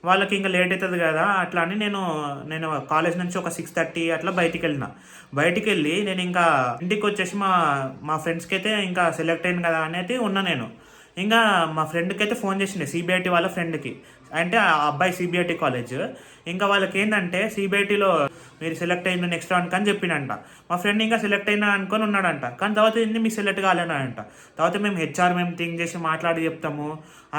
వాళ్ళకి ఇంకా లేట్ అవుతుంది కదా అట్లా అని నేను కాలేజ్ నుంచి ఒక 6:30 అట్లా బయటికి వెళ్ళి నేను ఇంకా ఇంటికి వచ్చేసి మా ఫ్రెండ్స్కి అయితే ఇంకా సెలెక్ట్ అయింది కదా అనేది ఉన్నా నేను. ఇంకా మా ఫ్రెండ్కి అయితే ఫోన్ చేసిండే, సిబిఐటి వాళ్ళ ఫ్రెండ్కి. అంటే ఆ అబ్బాయి సిబిఐటి కాలేజ్. ఇంకా వాళ్ళకి ఏంటంటే సిబిఐటిలో మీరు సెలెక్ట్ అయిన నెక్స్ట్ రౌండ్కి అని చెప్పిండంట. మా ఫ్రెండ్ ఇంకా సెలెక్ట్ అయినా అనుకొని ఉన్నాడంట. కానీ తర్వాత ఏంది మీకు సెలెక్ట్ కాలేనంట. తర్వాత మేము థింక్ చేసి మాట్లాడి చెప్తాము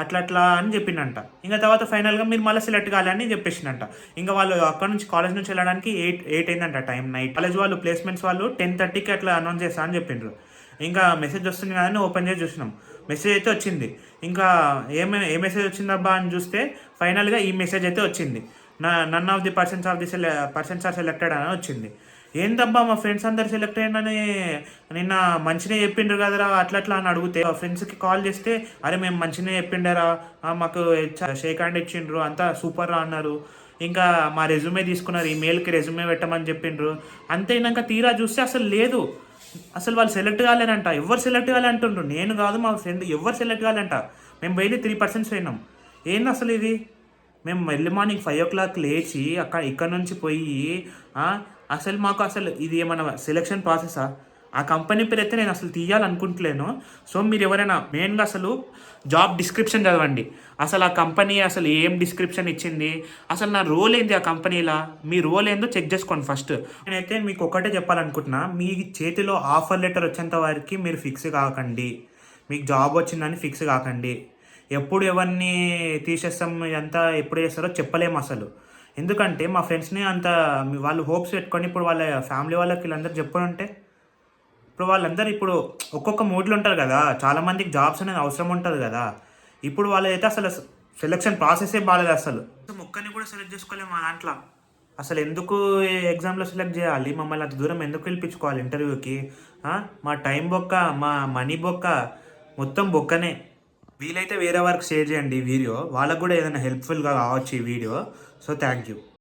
అట్లా అని చెప్పిండంట. ఇంకా తర్వాత ఫైనల్గా మీరు మళ్ళీ సెలెక్ట్ కాలేని చెప్పేసిండంట. ఇంకా వాళ్ళు అక్కడ నుంచి కాలేజ్ నుంచి వెళ్ళడానికి 8 అయిందంట టైం నైట్. కాలేజ్ వాళ్ళు ప్లేస్మెంట్స్ వాళ్ళు 10:30కి అట్లా అనౌన్స్ చేస్తా అని చెప్పిండ్రు. ఇంకా మెసేజ్ వస్తుంది కదా అని ఓపెన్ చేసి చూసినాం. మెసేజ్ అయితే వచ్చింది. ఇంకా ఏ మెసేజ్ వచ్చిందబ్బా అని చూస్తే ఫైనల్గా ఈ మెసేజ్ అయితే వచ్చింది. None of the persons are selected అని వచ్చింది. ఏందబ్బా మా ఫ్రెండ్స్ అందరు సెలెక్ట్ అయ్యిందని నిన్న మంచిగా చెప్పిండ్రు కదరా అట్లా అని అడిగితే ఫ్రెండ్స్కి కాల్ చేస్తే అరే మేము మంచిగా చెప్పిండరా, మాకు షేక్ హ్యాండ్ ఇచ్చిండ్రు, అంతా సూపర్ రా అన్నారు. ఇంకా మా రెజ్యూమే తీసుకున్నారు, ఈ మెయిల్కి రెజ్యూమే పెట్టమని చెప్పిండ్రు. అంతే. ఇంకా తీరా చూస్తే అసలు లేదు. అసలు వాళ్ళు సెలెక్ట్ కాలేనంట. ఎవరు సెలెక్ట్ కాలే అంటుండ్రు. నేను కాదు మా ఫ్రెండ్, ఎవరు సెలెక్ట్ కాలేంట. మేము వెళ్ళి 3% పోయినాం. ఏంది అసలు ఇది? మేము ఎర్లీ మార్నింగ్ 5 o'clock లేచి ఇక్కడ నుంచి పోయి అసలు మాకు అసలు ఇది ఏమన్నా సెలెక్షన్ ప్రాసెసా? ఆ కంపెనీ పేరు అయితే నేను అసలు తీయాలనుకుంటలేను. సో మీరు ఎవరైనా మెయిన్గా అసలు జాబ్ డిస్క్రిప్షన్ చదవండి. అసలు ఆ కంపెనీ అసలు ఏం డిస్క్రిప్షన్ ఇచ్చింది, అసలు నా రోల్ ఏంది ఆ కంపెనీలా, మీ రోల్ ఏందో చెక్ చేసుకోండి ఫస్ట్. నేనైతే మీకు ఒకటే చెప్పాలనుకుంటున్నా, మీ చేతిలో ఆఫర్ లెటర్ వచ్చేంత వరకు మీరు ఫిక్స్ కాకండి. మీకు జాబ్ వచ్చిందని ఫిక్స్ కాకండి. ఎప్పుడు ఎవరిని తీసేస్తాం ఇదంతా ఎప్పుడు చేస్తారో చెప్పలేము అసలు. ఎందుకంటే మా ఫ్రెండ్స్ని అంత వాళ్ళు హోప్స్ పెట్టుకొని ఇప్పుడు వాళ్ళ ఫ్యామిలీ వాళ్ళకి వీళ్ళందరూ చెప్పనుంటే ఇప్పుడు వాళ్ళందరూ ఇప్పుడు ఒక్కొక్క మూడ్లో ఉంటారు కదా. చాలామందికి జాబ్స్ అనేది అవసరం ఉంటుంది కదా. ఇప్పుడు వాళ్ళైతే అసలు సెలెక్షన్ ప్రాసెసే బాగాలేదు. అసలు ఒక్కరిని కూడా సెలెక్ట్ చేసుకోలేము మా దాంట్లో. అసలు ఎందుకు ఎగ్జామ్లో సెలెక్ట్ చేయాలి? మమ్మల్ని అంత దూరం ఎందుకు పిలిపించుకోవాలి ఇంటర్వ్యూకి? మా టైం బొక్క, మా మనీ బొక్క, మొత్తం బొక్కనే. వీలైతే వేరే వారికి షేర్ చేయండి ఈ వీడియో. వాళ్ళకు కూడా ఏదైనా హెల్ప్ఫుల్గా కావచ్చు ఈ వీడియో. So thank you.